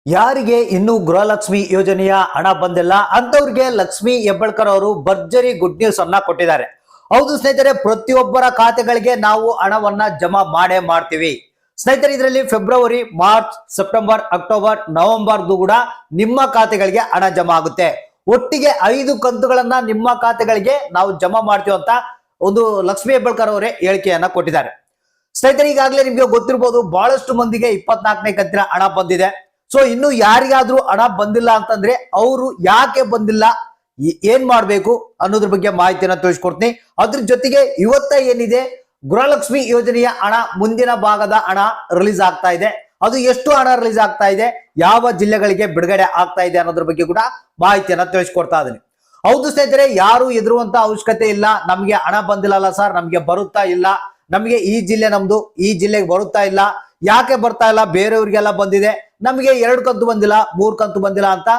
ಯಾರಿಗೆ ಇನ್ನೂ ಗೃಹಲಕ್ಷ್ಮಿ ಯೋಜನೆಯ ಹಣ ಬಂದಿಲ್ಲ ಅಂತವ್ರಿಗೆ ಲಕ್ಷ್ಮಿ ಹೆಬ್ಬಾಳ್ಕರ್ ಅವರು ಭರ್ಜರಿ ಗುಡ್ ನ್ಯೂಸ್ ಅನ್ನ ಕೊಟ್ಟಿದ್ದಾರೆ. ಹೌದು ಸ್ನೇಹಿತರೆ, ಪ್ರತಿಯೊಬ್ಬರ ಖಾತೆಗಳಿಗೆ ನಾವು ಹಣವನ್ನ ಜಮಾ ಮಾಡೇ ಮಾಡ್ತೀವಿ ಸ್ನೇಹಿತರೆ. ಇದರಲ್ಲಿ February, March, September, October, November ಕೂಡ ನಿಮ್ಮ ಖಾತೆಗಳಿಗೆ ಹಣ ಜಮಾ ಆಗುತ್ತೆ. ಒಟ್ಟಿಗೆ 5 ಕಂತುಗಳನ್ನ ನಿಮ್ಮ ಖಾತೆಗಳಿಗೆ ನಾವು ಜಮಾ ಮಾಡ್ತೀವಿ ಅಂತ ಒಂದು ಲಕ್ಷ್ಮಿ ಹೆಬ್ಬಾಳ್ಕರ್ ಅವರೇ ಹೇಳಿಕೆಯನ್ನ ಕೊಟ್ಟಿದ್ದಾರೆ. ಸ್ನೇಹಿತರೆ, ಈಗಾಗಲೇ ನಿಮ್ಗೆ ಗೊತ್ತಿರಬಹುದು, ಬಹಳಷ್ಟು ಮಂದಿಗೆ 24ನೇ ಕಂತಿನ ಹಣ ಬಂದಿದೆ. ಸೊ ಇನ್ನು ಯಾರಿಗಾದ್ರೂ ಹಣ ಬಂದಿಲ್ಲ ಅಂತಂದ್ರೆ ಅವರು ಯಾಕೆ ಬಂದಿಲ್ಲ, ಏನ್ ಮಾಡ್ಬೇಕು ಅನ್ನೋದ್ರ ಬಗ್ಗೆ ಮಾಹಿತಿಯನ್ನ ತಿಳಿಸ್ಕೊಡ್ತೀನಿ. ಅದ್ರ ಜೊತೆಗೆ ಇವತ್ತ ಏನಿದೆ ಗೃಹಲಕ್ಷ್ಮಿ ಯೋಜನೆಯ ಹಣ ಮುಂದಿನ ಭಾಗದ ಹಣ ರಿಲೀಸ್ ಆಗ್ತಾ ಇದೆ. ಅದು ಎಷ್ಟು ಹಣ ರಿಲೀಸ್ ಆಗ್ತಾ ಇದೆ, ಯಾವ ಜಿಲ್ಲೆಗಳಿಗೆ ಬಿಡುಗಡೆ ಆಗ್ತಾ ಇದೆ ಅನ್ನೋದ್ರ ಬಗ್ಗೆ ಕೂಡ ಮಾಹಿತಿಯನ್ನ ತಿಳಿಸ್ಕೊಡ್ತಾ ಇದೀನಿ. ಹೌದು ಸ್ನೇಹಿತರೆ, ಯಾರು ಎದುರುವಂತ ಅವಶ್ಯಕತೆ ಇಲ್ಲ. ನಮ್ಗೆ ಹಣ ಬಂದಿಲ್ಲ ಸರ್, ನಮ್ಗೆ ಬರುತ್ತಾ ಇಲ್ಲ, ನಮ್ಗೆ ಈ ಜಿಲ್ಲೆ ನಮ್ದು, ಈ ಜಿಲ್ಲೆಗೆ ಬರುತ್ತಾ ಇಲ್ಲ, ಯಾಕೆ ಬರ್ತಾ ಇಲ್ಲ, ಬೇರೆಯವ್ರಿಗೆಲ್ಲ ಬಂದಿದೆ, ನಮಗೆ 2 ಕಂತು ಬಂದಿಲ್ಲ, 3 ಕಂತು ಬಂದಿಲ್ಲ ಅಂತ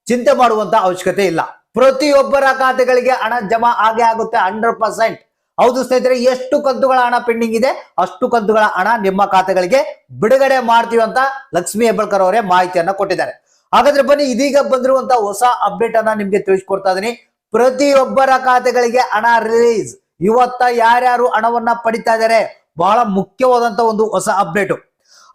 ಚಿಂತೆ ಮಾಡುವಂತ ಅವಶ್ಯಕತೆ ಇಲ್ಲ. ಪ್ರತಿಯೊಬ್ಬರ ಖಾತೆಗಳಿಗೆ ಹಣ ಜಮಾ ಆಗೇ ಆಗುತ್ತೆ 100%. ಹೌದು ಸ್ನೇಹಿತರೆ, ಎಷ್ಟು ಕಂತುಗಳ ಹಣ ಪೆಂಡಿಂಗ್ ಇದೆ ಅಷ್ಟು ಕಂತುಗಳ ಹಣ ನಿಮ್ಮ ಖಾತೆಗಳಿಗೆ ಬಿಡುಗಡೆ ಮಾಡ್ತೀವಿ ಅಂತ ಲಕ್ಷ್ಮಿ ಹೆಬ್ಬಾಳ್ಕರ್ ಅವರೇ ಮಾಹಿತಿಯನ್ನ ಕೊಟ್ಟಿದ್ದಾರೆ. ಹಾಗಾದ್ರೆ ಬನ್ನಿ, ಇದೀಗ ಬಂದಿರುವಂತ ಹೊಸ ಅಪ್ಡೇಟ್ ಅನ್ನ ನಿಮ್ಗೆ ತಿಳಿಸ್ಕೊಡ್ತಾ ಇದೀನಿ. ಪ್ರತಿಯೊಬ್ಬರ ಖಾತೆಗಳಿಗೆ ಹಣ ರಿಲೀಸ್. ಇವತ್ತ ಯಾರ್ಯಾರು ಹಣವನ್ನ ಪಡಿತಾ ಇದ್ದಾರೆ, ಬಹಳ ಮುಖ್ಯವಾದಂತ ಒಂದು ಹೊಸ ಅಪ್ಡೇಟ್.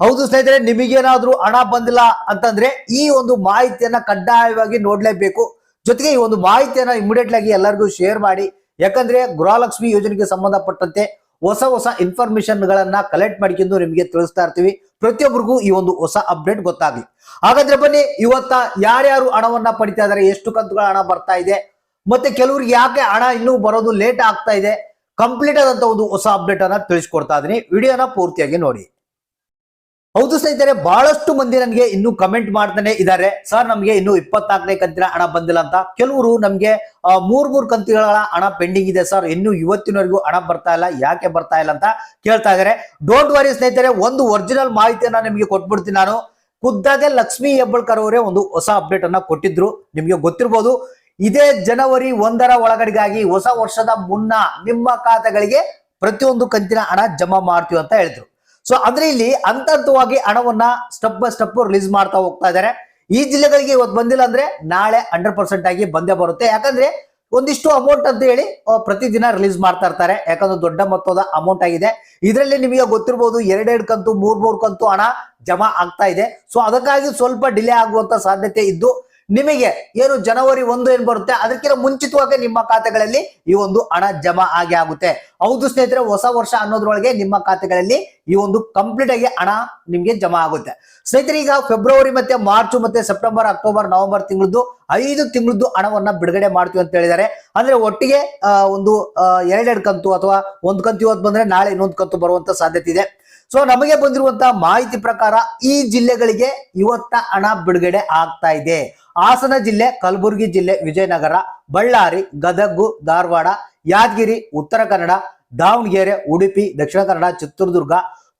ಹೌದು ಸ್ನೇಹಿತರೆ, ನಿಮಗೇನಾದ್ರೂ ಹಣ ಬಂದಿಲ್ಲ ಅಂತಂದ್ರೆ ಈ ಒಂದು ಮಾಹಿತಿಯನ್ನ ಕಡ್ಡಾಯವಾಗಿ ನೋಡ್ಲೇಬೇಕು. ಜೊತೆಗೆ ಈ ಒಂದು ಮಾಹಿತಿಯನ್ನ ಇಮಿಡಿಯೇಟ್ ಆಗಿ ಎಲ್ಲರಿಗೂ ಶೇರ್ ಮಾಡಿ. ಯಾಕಂದ್ರೆ ಗೃಹಲಕ್ಷ್ಮಿ ಯೋಜನೆಗೆ ಸಂಬಂಧಪಟ್ಟಂತೆ ಹೊಸ ಇನ್ಫಾರ್ಮೇಶನ್ ಗಳನ್ನ ಕಲೆಕ್ಟ್ ಮಾಡಿಕೊಂಡು ನಿಮಗೆ ತಿಳಿಸ್ತಾ ಇರ್ತೀವಿ. ಪ್ರತಿಯೊಬ್ಬರಿಗೂ ಈ ಒಂದು ಹೊಸ ಅಪ್ಡೇಟ್ ಗೊತ್ತಾಗ್ಲಿ. ಹಾಗಾದ್ರೆ ಬನ್ನಿ, ಇವತ್ತ ಯಾರ್ಯಾರು ಹಣವನ್ನ ಪಡಿತಾ ಇದಾರೆ, ಎಷ್ಟು ಕಂತುಗಳ ಹಣ ಬರ್ತಾ ಇದೆ, ಮತ್ತೆ ಕೆಲವ್ರಿಗೆ ಯಾಕೆ ಹಣ ಇನ್ನೂ ಬರೋದು ಲೇಟ್ ಆಗ್ತಾ ಇದೆ, ಕಂಪ್ಲೀಟ್ ಆದಂತ ಒಂದು ಹೊಸ ಅಪ್ಡೇಟ್ ಅನ್ನ ತಿಳಿಸ್ಕೊಡ್ತಾ ಇದೀನಿ. ವಿಡಿಯೋನ ಪೂರ್ತಿಯಾಗಿ ನೋಡಿ. ಹೌದು ಸ್ನೇಹಿತರೆ, ಬಹಳಷ್ಟು ಮಂದಿ ನನಗೆ ಇನ್ನೂ ಕಮೆಂಟ್ ಮಾಡ್ತಾನೆ ಇದ್ದಾರೆ, ಸರ್ ನಮ್ಗೆ ಇನ್ನು 24ನೇ ಕಂತಿನ ಹಣ ಬಂದಿಲ್ಲ ಅಂತ. ಕೆಲವರು ನಮ್ಗೆ 3 ಕಂತುಗಳ ಹಣ ಪೆಂಡಿಂಗ್ ಇದೆ ಸರ್, ಇನ್ನು ಇವತ್ತಿನವರೆಗೂ ಹಣ ಬರ್ತಾ ಇಲ್ಲ, ಯಾಕೆ ಬರ್ತಾ ಇಲ್ಲ ಅಂತ ಕೇಳ್ತಾ ಇದ್ದಾರೆ. ಡೋಂಟ್ ವರಿ ಸ್ನೇಹಿತರೆ, ಒಂದು ಒರಿಜಿನಲ್ ಮಾಹಿತಿಯನ್ನ ನಿಮಗೆ ಕೊಟ್ಬಿಡ್ತೀನಿ ನಾನು. ಖುದ್ದಾಗೆ ಲಕ್ಷ್ಮಿ ಹೆಬ್ಬಾಳ್ಕರ್ ಅವರೇ ಒಂದು ಹೊಸ ಅಪ್ಡೇಟ್ ಅನ್ನ ಕೊಟ್ಟಿದ್ರು. ನಿಮ್ಗೆ ಗೊತ್ತಿರ್ಬೋದು, ಇದೇ ಜನವರಿ 1ರ ಒಳಗಡೆಗಾಗಿ ಹೊಸ ವರ್ಷದ ಮುನ್ನ ನಿಮ್ಮ ಖಾತೆಗಳಿಗೆ ಪ್ರತಿಯೊಂದು ಕಂತಿನ ಹಣ ಜಮಾ ಮಾಡ್ತೀವಿ ಅಂತ ಹೇಳಿದ್ರು. ಸೊ ಅಂದ್ರೆ ಇಲ್ಲಿ ಹಂತವಾಗಿ ಹಣವನ್ನ ಸ್ಟೆಪ್ ಬೈ ಸ್ಟೆಪ್ ರಿಲೀಸ್ ಮಾಡ್ತಾ ಹೋಗ್ತಾ ಇದ್ದಾರೆ. ಈ ಜಿಲ್ಲೆಗಳಿಗೆ ಇವತ್ತು ಬಂದಿಲ್ಲ ಅಂದ್ರೆ ನಾಳೆ 100% ಆಗಿ ಬಂದೇ ಬರುತ್ತೆ. ಯಾಕಂದ್ರೆ ಒಂದಿಷ್ಟು ಅಮೌಂಟ್ ಅಂತ ಹೇಳಿ ಪ್ರತಿದಿನ ರಿಲೀಸ್ ಮಾಡ್ತಾ ಇರ್ತಾರೆ. ಯಾಕಂದ್ರೆ ದೊಡ್ಡ ಮೊತ್ತದ ಅಮೌಂಟ್ ಆಗಿದೆ. ಇದರಲ್ಲಿ ನಿಮಗೆ ಗೊತ್ತಿರಬಹುದು, 2 ಕಂತು 3 ಕಂತು ಹಣ ಜಮಾ ಆಗ್ತಾ ಇದೆ. ಸೊ ಅದಕ್ಕಾಗಿ ಸ್ವಲ್ಪ ಡಿಲೇ ಆಗುವಂತ ಸಾಧ್ಯತೆ ಇದ್ದು, ನಿಮಗೆ ಏನು ಜನವರಿ 1 ಏನ್ ಬರುತ್ತೆ ಅದಕ್ಕಿಂತ ಮುಂಚಿತವಾಗಿ ನಿಮ್ಮ ಖಾತೆಗಳಲ್ಲಿ ಈ ಒಂದು ಹಣ ಜಮಾ ಆಗಿ ಆಗುತ್ತೆ. ಹೌದು ಸ್ನೇಹಿತರೆ, ಹೊಸ ವರ್ಷ ಅನ್ನೋದ್ರೊಳಗೆ ನಿಮ್ಮ ಖಾತೆಗಳಲ್ಲಿ ಈ ಒಂದು ಕಂಪ್ಲೀಟ್ ಆಗಿ ಹಣ ನಿಮ್ಗೆ ಜಮಾ ಆಗುತ್ತೆ. ಸ್ನೇಹಿತರೆ, ಈಗ ಫೆಬ್ರವರಿ ಮತ್ತೆ ಮಾರ್ಚ್ ಮತ್ತೆ ಸೆಪ್ಟೆಂಬರ್, ಅಕ್ಟೋಬರ್, ನವೆಂಬರ್ ತಿಂಗಳದ್ದು 5 ತಿಂಗಳದ್ದು ಹಣವನ್ನ ಬಿಡುಗಡೆ ಮಾಡ್ತೀವಿ ಅಂತ ಹೇಳಿದ್ದಾರೆ. ಅಂದ್ರೆ ಒಟ್ಟಿಗೆ ಒಂದು 2 ಕಂತು ಅಥವಾ 1 ಕಂತು ಇವತ್ತು ಬಂದ್ರೆ ನಾಳೆ ಇನ್ನೊಂದು ಕಂತು ಬರುವಂತ ಸಾಧ್ಯತೆ ಇದೆ. ಸೊ ನಮಗೆ ಬಂದಿರುವಂತಹ ಮಾಹಿತಿ ಪ್ರಕಾರ ಈ ಜಿಲ್ಲೆಗಳಿಗೆ ಇವತ್ತ ಹಣ ಬಿಡುಗಡೆ ಆಗ್ತಾ ಇದೆ. ಹಾಸನ ಜಿಲ್ಲೆ, ಕಲಬುರಗಿ ಜಿಲ್ಲೆ, ವಿಜಯನಗರ, ಬಳ್ಳಾರಿ, ಗದಗ, ಧಾರವಾಡ, ಯಾದಗಿರಿ, ಉತ್ತರ ಕನ್ನಡ, ದಾವಣಗೆರೆ, ಉಡುಪಿ, ದಕ್ಷಿಣ ಕನ್ನಡ, ಚಿತ್ರದುರ್ಗ,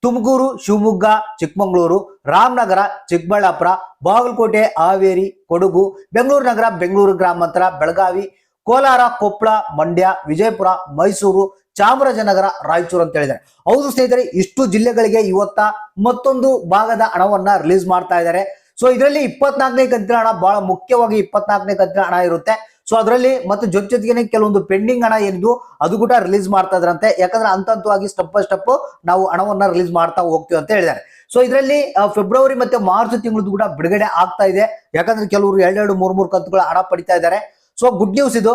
ತುಮಕೂರು, ಶಿವಮೊಗ್ಗ, ಚಿಕ್ಕಮಗಳೂರು, ರಾಮನಗರ, ಚಿಕ್ಕಬಳ್ಳಾಪುರ, ಬಾಗಲಕೋಟೆ, ಹಾವೇರಿ, ಕೊಡಗು, ಬೆಂಗಳೂರು ನಗರ, ಬೆಂಗಳೂರು ಗ್ರಾಮಾಂತರ, ಬೆಳಗಾವಿ, ಕೋಲಾರ, ಕೊಪ್ಪಳ, ಮಂಡ್ಯ, ವಿಜಯಪುರ, ಮೈಸೂರು, ಚಾಮರಾಜನಗರ, ರಾಯಚೂರು ಅಂತ ಹೇಳಿದ್ದಾರೆ. ಹೌದು ಸ್ನೇಹಿತರೆ, ಇಷ್ಟು ಜಿಲ್ಲೆಗಳಿಗೆ ಇವತ್ತ ಮತ್ತೊಂದು ಭಾಗದ ಹಣವನ್ನ ರಿಲೀಸ್ ಮಾಡ್ತಾ ಇದ್ದಾರೆ. ಸೊ ಇದರಲ್ಲಿ 24ನೇ ಕಂತಿನ ಹಣ ಬಹಳ ಮುಖ್ಯವಾಗಿ 24ನೇ ಕಂತಿನ ಹಣ ಇರುತ್ತೆ. ಸೊ ಅದರಲ್ಲಿ ಮತ್ತೆ ಜೊತೆಗೆ ಕೆಲವೊಂದು ಪೆಂಡಿಂಗ್ ಹಣ ಏನಿದ್ದು ಅದು ಕೂಡ ರಿಲೀಸ್ ಮಾಡ್ತಾ ಇದ್ರಂತೆ. ಯಾಕಂದ್ರೆ ಹಂತವಾಗಿ ಸ್ಟೆಪ್ ಬೈ ಸ್ಟೆಪ್ ನಾವು ಹಣವನ್ನ ರಿಲೀಸ್ ಮಾಡ್ತಾ ಹೋಗ್ತೀವಿ ಅಂತ ಹೇಳಿದ್ದಾರೆ. ಸೊ ಇದರಲ್ಲಿ ಫೆಬ್ರವರಿ ಮತ್ತೆ ಮಾರ್ಚ್ ತಿಂಗಳದ್ದು ಕೂಡ ಬಿಡುಗಡೆ ಆಗ್ತಾ ಇದೆ. ಯಾಕಂದ್ರೆ ಕೆಲವರು 2 3 ಕಂತುಗಳ ಹಣ ಪಡಿತಾ ಇದ್ದಾರೆ. ಸೊ ಗುಡ್ ನ್ಯೂಸ್ ಇದು.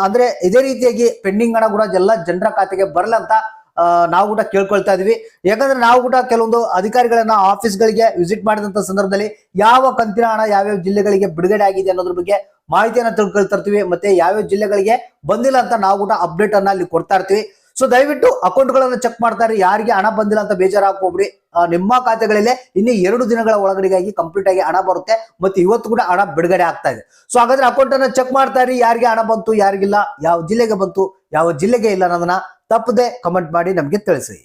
ಅಂದ್ರೆ ಇದೇ ರೀತಿಯಾಗಿ ಪೆಂಡಿಂಗ್ ಹಣ ಕೂಡ ಎಲ್ಲ ಜನರ ಖಾತೆಗೆ ಬರಲ್ಲ ಅಂತ ನಾವು ಕೂಡ ಕೇಳ್ಕೊಳ್ತಾ ಇದೀವಿ. ಯಾಕಂದ್ರೆ ನಾವು ಕೂಡ ಕೆಲವೊಂದು ಅಧಿಕಾರಿಗಳನ್ನ ಆಫೀಸ್ಗಳಿಗೆ ವಿಸಿಟ್ ಮಾಡಿದಂತ ಸಂದರ್ಭದಲ್ಲಿ ಯಾವ ಕಂತಿನ ಹಣ ಯಾವ್ಯಾವ ಜಿಲ್ಲೆಗಳಿಗೆ ಬಿಡುಗಡೆ ಆಗಿದೆ ಅನ್ನೋದ್ರ ಬಗ್ಗೆ ಮಾಹಿತಿಯನ್ನ ತಿಳ್ಕೊಳ್ತಾ ಇರ್ತೀವಿ. ಮತ್ತೆ ಯಾವ್ಯಾವ ಜಿಲ್ಲೆಗಳಿಗೆ ಬಂದಿಲ್ಲ ಅಂತ ನಾವು ಕೂಡ ಅಪ್ಡೇಟ್ ಅನ್ನ ಅಲ್ಲಿ ಕೊಡ್ತಾ ಇರ್ತೀವಿ. ಸೊ ದಯವಿಟ್ಟು ಅಕೌಂಟ್ ಗಳನ್ನ ಚೆಕ್ ಮಾಡ್ತಾ ಇರಿ. ಯಾರಿಗೆ ಹಣ ಬಂದಿಲ್ಲ ಅಂತ ಬೇಜಾರಾಗ್ಬೋಗ್ರಿ. ನಿಮ್ಮ ಖಾತೆಗಳಲ್ಲಿ ಇನ್ನು 2 ದಿನಗಳ ಒಳಗಡೆಗಾಗಿ ಕಂಪ್ಲೀಟ್ ಆಗಿ ಹಣ ಬರುತ್ತೆ. ಮತ್ತೆ ಇವತ್ತು ಕೂಡ ಹಣ ಬಿಡುಗಡೆ ಆಗ್ತಾ ಇದೆ. ಸೊ ಹಾಗಾದ್ರೆ ಅಕೌಂಟ್ ಅನ್ನ ಚೆಕ್ ಮಾಡ್ತಾ ಇರಿ. ಯಾರಿಗೆ ಹಣ ಬಂತು, ಯಾರಿಗಿಲ್ಲ, ಯಾವ ಜಿಲ್ಲೆಗೆ ಬಂತು, ಯಾವ ಜಿಲ್ಲೆಗೆ ಇಲ್ಲ ಅನ್ನೋದನ್ನ ತಪ್ಪದೆ ಕಮೆಂಟ್ ಮಾಡಿ ನಮ್ಗೆ ತಿಳಿಸಿ.